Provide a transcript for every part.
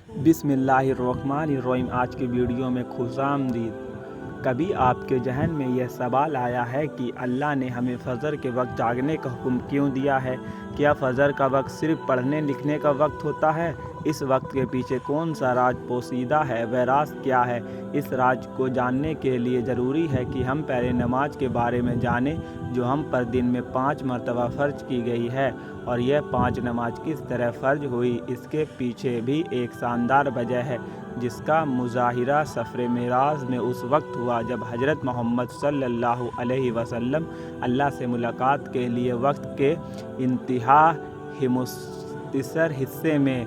بسم اللہ الرحمن الرحیم۔ آج کی ویڈیو میں خوش آمدید۔ کبھی آپ کے ذہن میں یہ سوال آیا ہے کہ اللہ نے ہمیں فجر کے وقت جاگنے کا حکم کیوں دیا ہے؟ کیا فجر کا وقت صرف پڑھنے لکھنے کا وقت ہوتا ہے؟ اس وقت کے پیچھے کون سا راز پوشیدہ ہے؟ وہ راز کیا ہے؟ اس راز کو جاننے کے لیے ضروری ہے کہ ہم پہلے نماز کے بارے میں جانیں، جو ہم پر دن میں 5 مرتبہ فرض کی گئی ہے، اور یہ 5 نماز کس طرح فرض ہوئی، اس کے پیچھے بھی ایک شاندار وجہ ہے جس کا مظاہرہ سفر معراج میں اس وقت ہوا جب حضرت محمد صلی اللہ علیہ وسلم اللہ سے ملاقات کے لیے وقت کے انتہائی مختصر حصے میں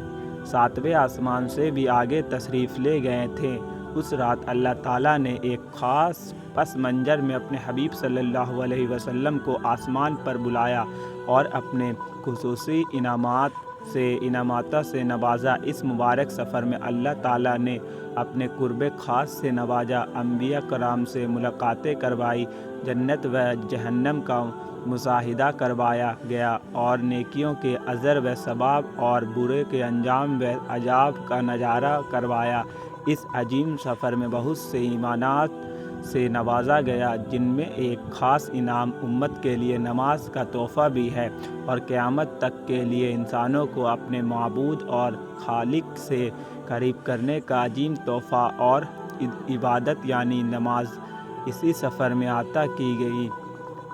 7ویں آسمان سے بھی آگے تشریف لے گئے تھے۔ اس رات اللہ تعالیٰ نے ایک خاص پس منظر میں اپنے حبیب صلی اللہ علیہ وسلم کو آسمان پر بلایا اور اپنے خصوصی انعامات سے نوازا۔ اس مبارک سفر میں اللہ تعالیٰ نے اپنے قرب خاص سے نوازا، انبیاء کرام سے ملاقاتیں کروائی، جنت و جہنم کا مشاہدہ کروایا گیا، اور نیکیوں کے اجر و ثواب اور برے کے انجام و عذاب کا نظارہ کروایا۔ اس عظیم سفر میں بہت سے انعامات سے نوازا گیا، جن میں ایک خاص انعام امت کے لیے نماز کا تحفہ بھی ہے، اور قیامت تک کے لیے انسانوں کو اپنے معبود اور خالق سے قریب کرنے کا عظیم تحفہ اور عبادت یعنی نماز اسی سفر میں عطا کی گئی۔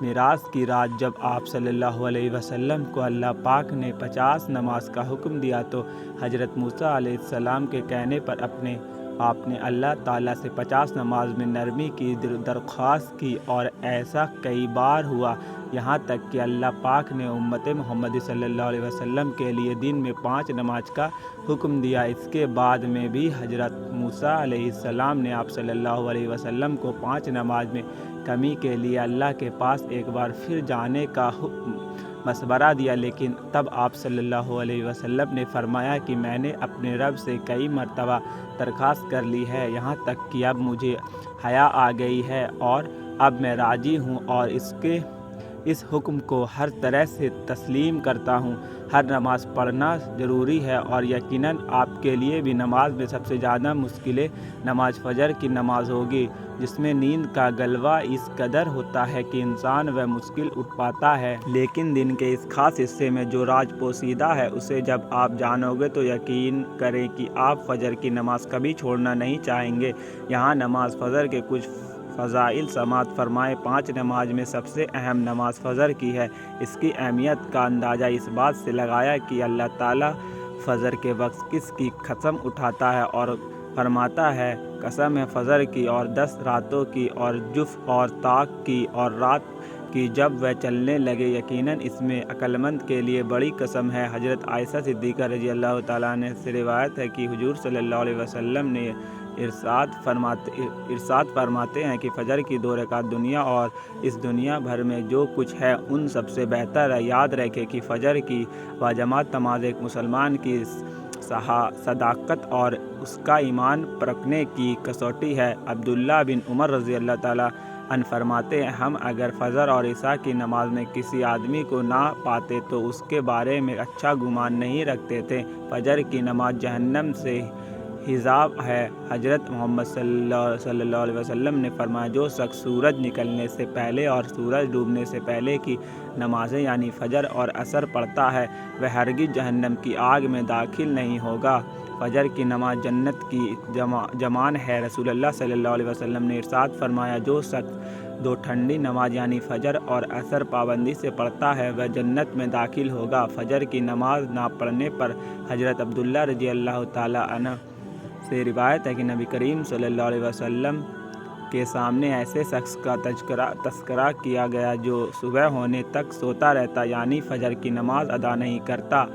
معراج کی رات جب آپ صلی اللہ علیہ وسلم کو اللہ پاک نے 50 نماز کا حکم دیا تو حضرت موسیٰ علیہ السلام کے کہنے پر آپ نے اللہ تعالیٰ سے 50 نماز میں نرمی کی درخواست کی، اور ایسا کئی بار ہوا، یہاں تک کہ اللہ پاک نے امت محمد صلی اللہ علیہ وسلم کے لیے دن میں 5 نماز کا حکم دیا۔ اس کے بعد میں بھی حضرت موسیٰ علیہ السلام نے آپ صلی اللہ علیہ وسلم کو 5 نماز میں کمی کے لیے اللہ کے پاس ایک بار پھر جانے کا مشورہ دیا، لیکن تب آپ صلی اللہ علیہ وسلم نے فرمایا کہ میں نے اپنے رب سے کئی مرتبہ درخواست کر لی ہے، یہاں تک کہ اب مجھے حیا آ گئی ہے، اور اب میں راضی ہوں اور اس حکم کو ہر طرح سے تسلیم کرتا ہوں۔ ہر نماز پڑھنا ضروری ہے، اور یقیناً آپ کے لیے بھی نماز میں سب سے زیادہ مشکل نماز فجر کی نماز ہوگی، جس میں نیند کا غلبہ اس قدر ہوتا ہے کہ انسان وہ مشکل اٹھ پاتا ہے۔ لیکن دن کے اس خاص حصے میں جو راز پوشیدہ ہے، اسے جب آپ جانو گے تو یقین کریں کہ آپ فجر کی نماز کبھی چھوڑنا نہیں چاہیں گے۔ یہاں نماز فجر کے کچھ فضائل سماعت فرمائیں۔ 5 نماز میں سب سے اہم نماز فجر کی ہے۔ اس کی اہمیت کا اندازہ اس بات سے لگایا کہ اللہ تعالیٰ فجر کے وقت کس کی قسم اٹھاتا ہے اور فرماتا ہے، قسم ہے فجر کی اور 10 راتوں کی اور جف اور طاق کی اور رات کی جب وہ چلنے لگے، یقیناً اس میں عقلمند کے لیے بڑی قسم ہے۔ حضرت عائشہ صدیقہ رضی اللہ تعالیٰ عنہ سے روایت ہے کہ حضور صلی اللہ علیہ وسلم نے ارشاد فرماتے ہیں کہ فجر کی 2 رکعت دنیا اور اس دنیا بھر میں جو کچھ ہے ان سب سے بہتر ہے۔ یاد رکھیں کہ فجر کی باجماعت نماز ایک مسلمان کی صداقت اور اس کا ایمان پرکھنے کی کسوٹی ہے۔ عبداللہ بن عمر رضی اللہ تعالیٰ عنہ فرماتے ہیں، ہم اگر فجر اور عشاء کی نماز میں کسی آدمی کو نہ پاتے تو اس کے بارے میں اچھا گمان نہیں رکھتے تھے۔ فجر کی نماز جہنم سے حجاب ہے۔ حضرت محمد صلی اللہ علیہ وسلم نے فرمایا، جو شخص سورج نکلنے سے پہلے اور سورج ڈوبنے سے پہلے کی نمازیں یعنی فجر اور عصر پڑھتا ہے، وہ ہرگز جہنم کی آگ میں داخل نہیں ہوگا۔ فجر کی نماز جنت کی ضمان ہے۔ رسول اللہ صلی اللہ علیہ وسلم نے ارشاد فرمایا، جو شخص 2 ٹھنڈی نماز یعنی فجر اور عصر پابندی سے پڑھتا ہے وہ جنت میں داخل ہوگا۔ فجر کی نماز نہ پڑھنے پر حضرت عبداللہ رضی اللہ تعالیٰ عنہ سے روایت ہے کہ نبی کریم صلی اللہ علیہ وسلم کے سامنے ایسے شخص کا تذکرہ کیا گیا جو صبح ہونے تک سوتا رہتا یعنی فجر کی نماز ادا نہیں کرتا،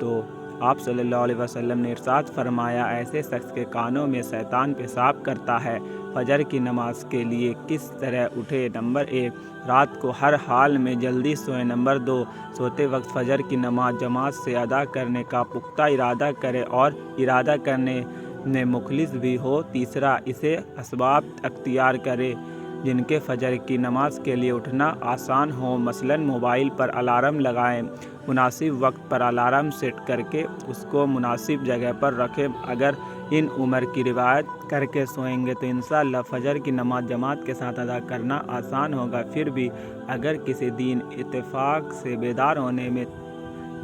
تو آپ صلی اللہ علیہ وسلم نے ارشاد فرمایا، ایسے شخص کے کانوں میں شیطان پیشاب کرتا ہے۔ فجر کی نماز کے لیے کس طرح اٹھے؟ نمبر 1، رات کو ہر حال میں جلدی سوئیں۔ نمبر 2، سوتے وقت فجر کی نماز جماعت سے ادا کرنے کا پختہ ارادہ کرے اور ارادہ کرنے میں مخلص بھی ہو۔ تیسرا، اسے اسباب اختیار کرے جن کے فجر کی نماز کے لیے اٹھنا آسان ہو، مثلاً موبائل پر الارم لگائیں، مناسب وقت پر الارم سیٹ کر کے اس کو مناسب جگہ پر رکھیں۔ اگر ان عمر کی روایت کر کے سوئیں گے تو انشاءاللہ فجر کی نماز جماعت کے ساتھ ادا کرنا آسان ہوگا۔ پھر بھی اگر کسی دن اتفاق سے بیدار ہونے میں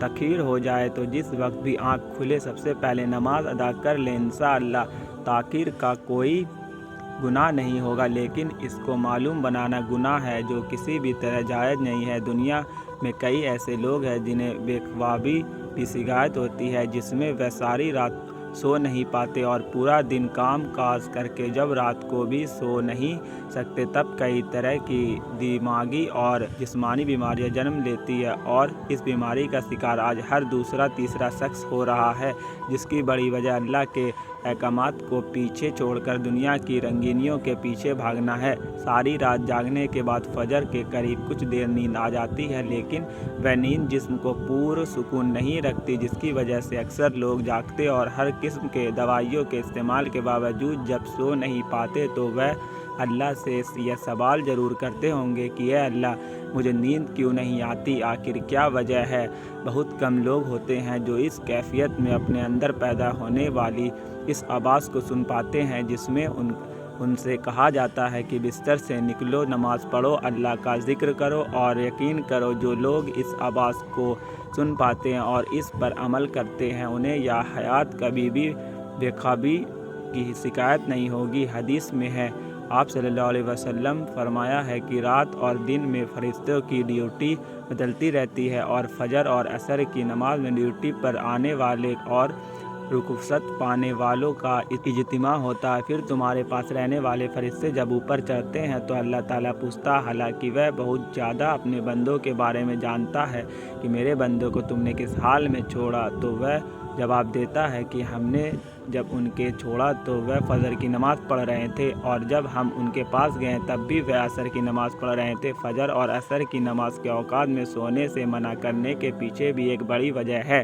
تاخیر ہو جائے تو جس وقت بھی آنکھ کھلے سب سے پہلے نماز ادا کر لیں، انشاءاللہ تاخیر کا کوئی گناہ نہیں ہوگا، لیکن اس کو معلوم بنانا گناہ ہے جو کسی بھی طرح جائز نہیں ہے۔ دنیا میں کئی ایسے لوگ ہیں جنہیں بے خوابی کی شکایت ہوتی ہے، جس میں وہ ساری رات سو نہیں پاتے اور پورا دن کام کاج کر کے جب رات کو بھی سو نہیں سکتے تب کئی طرح کی دماغی اور جسمانی بیماریاں جنم لیتی ہے، اور اس بیماری کا شکار آج ہر دوسرا تیسرا شخص ہو رہا ہے، جس کی بڑی وجہ اللہ کے احکامات کو پیچھے چھوڑ کر دنیا کی رنگینیوں کے پیچھے بھاگنا ہے۔ ساری رات جاگنے کے بعد فجر کے قریب کچھ دیر نیند آ جاتی ہے، لیکن وہ نیند جسم کو پرسکون نہیں رکھتی، جس کی وجہ سے اکثر لوگ جاگتے اور ہر قسم کے دوائیوں کے استعمال کے باوجود جب سو نہیں پاتے تو وہ اللہ سے یہ سوال ضرور کرتے ہوں گے کہ اے اللہ، مجھے نیند کیوں نہیں آتی، آخر کیا وجہ ہے؟ بہت کم لوگ ہوتے ہیں جو اس کیفیت میں اپنے اندر پیدا ہونے والی اس آواز کو سن پاتے ہیں جس میں ان سے کہا جاتا ہے کہ بستر سے نکلو، نماز پڑھو، اللہ کا ذکر کرو، اور یقین کرو جو لوگ اس آواز کو سن پاتے ہیں اور اس پر عمل کرتے ہیں انہیں یا حیات کبھی بھی بے خوابی کی شکایت نہیں ہوگی۔ حدیث میں ہے، آپ صلی اللہ علیہ وسلم فرمایا ہے کہ رات اور دن میں فرشتوں کی ڈیوٹی بدلتی رہتی ہے، اور فجر اور عصر کی نماز میں ڈیوٹی پر آنے والے اور رخصت پانے والوں کا اجتماع ہوتا ہے۔ پھر تمہارے پاس رہنے والے فرشتے جب اوپر چڑھتے ہیں تو اللہ تعالیٰ پوچھتا ہے، حالانکہ وہ بہت زیادہ اپنے بندوں کے بارے میں جانتا ہے، کہ میرے بندوں کو تم نے کس حال میں چھوڑا؟ تو وہ جواب دیتا ہے کہ ہم نے جب ان کے چھوڑا تو وہ فجر کی نماز پڑھ رہے تھے، اور جب ہم ان کے پاس گئے تب بھی وہ عصر کی نماز پڑھ رہے تھے۔ فجر اور عصر کی نماز کے اوقات میں سونے سے منع کرنے کے پیچھے بھی ایک بڑی وجہ ہے،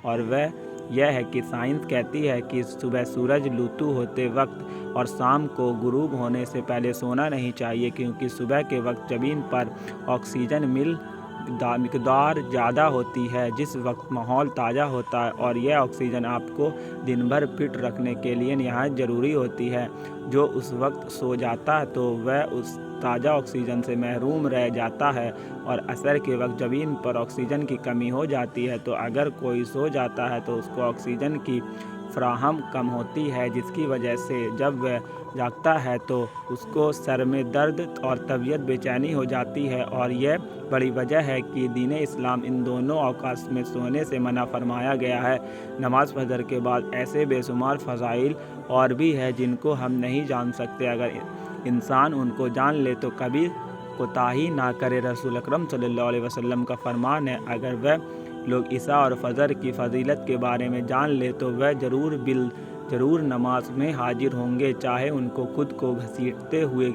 اور وہ یہ ہے کہ سائنس کہتی ہے کہ صبح سورج طلوع ہوتے وقت اور شام کو غروب ہونے سے پہلے سونا نہیں چاہیے، کیونکہ صبح کے وقت زمین پر آکسیجن مقدار زیادہ ہوتی ہے، جس وقت ماحول تازہ ہوتا ہے، اور یہ آکسیجن آپ کو دن بھر فٹ رکھنے کے لیے نہایت ضروری ہوتی ہے۔ جو اس وقت سو جاتا ہے تو وہ اس تازہ آکسیجن سے محروم رہ جاتا ہے، اور عصر کے وقت زمین پر آکسیجن کی کمی ہو جاتی ہے، تو اگر کوئی سو جاتا ہے تو اس کو آکسیجن کی فراہم کم ہوتی ہے، جس کی وجہ سے جب وہ جاگتا ہے تو اس کو سر میں درد اور طبیعت بے چینی ہو جاتی ہے، اور یہ بڑی وجہ ہے کہ دین اسلام ان دونوں اوقات میں سونے سے منع فرمایا گیا ہے۔ نماز فجر کے بعد ایسے بے شمار فضائل اور بھی ہیں جن کو ہم نہیں جان سکتے، اگر انسان ان کو جان لے تو کبھی کوتاہی نہ کرے۔ رسول اکرم صلی اللہ علیہ وسلم کا فرمان ہے، اگر وہ لوگ عشاء اور فجر کی فضیلت کے بارے میں جان لے تو وہ ضرور نماز میں حاضر ہوں گے، چاہے ان کو خود کو گھسیٹتے ہوئے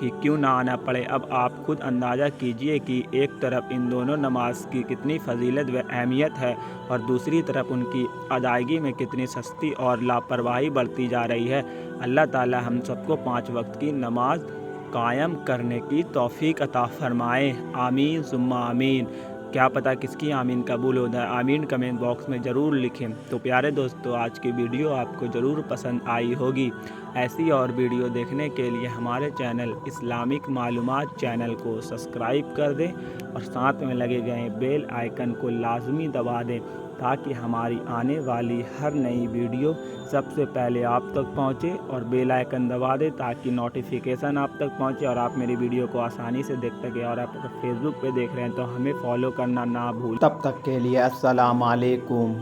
ہی کیوں نہ آنا پڑے۔ اب آپ خود اندازہ کیجئے کہ ایک طرف ان دونوں نماز کی کتنی فضیلت و اہمیت ہے، اور دوسری طرف ان کی ادائیگی میں کتنی سستی اور لاپرواہی برتی جا رہی ہے۔ اللہ تعالی ہم سب کو 5 وقت کی نماز قائم کرنے کی توفیق عطا فرمائے، آمین ثم آمین۔ کیا پتہ کس کی آمین قبول ہو جائے، آمین کمنٹ باکس میں ضرور لکھیں۔ تو پیارے دوستو، آج کی ویڈیو آپ کو ضرور پسند آئی ہوگی۔ ایسی اور ویڈیو دیکھنے کے لیے ہمارے چینل اسلامک معلومات چینل کو سبسکرائب کر دیں، اور ساتھ میں لگے گئے بیل آئیکن کو لازمی دبا دیں، تاکہ ہماری آنے والی ہر نئی ویڈیو سب سے پہلے آپ تک پہنچے، اور بیل آئیکن دبا دیں تاکہ نوٹیفیکیشن آپ تک پہنچے اور آپ میری ویڈیو کو آسانی سے دیکھ سکیں۔ اور آپ اگر فیس بک پہ دیکھ رہے ہیں تو ہمیں فالو کرنا نہ بھولیں۔ تب تک کے لیے السلام علیکم۔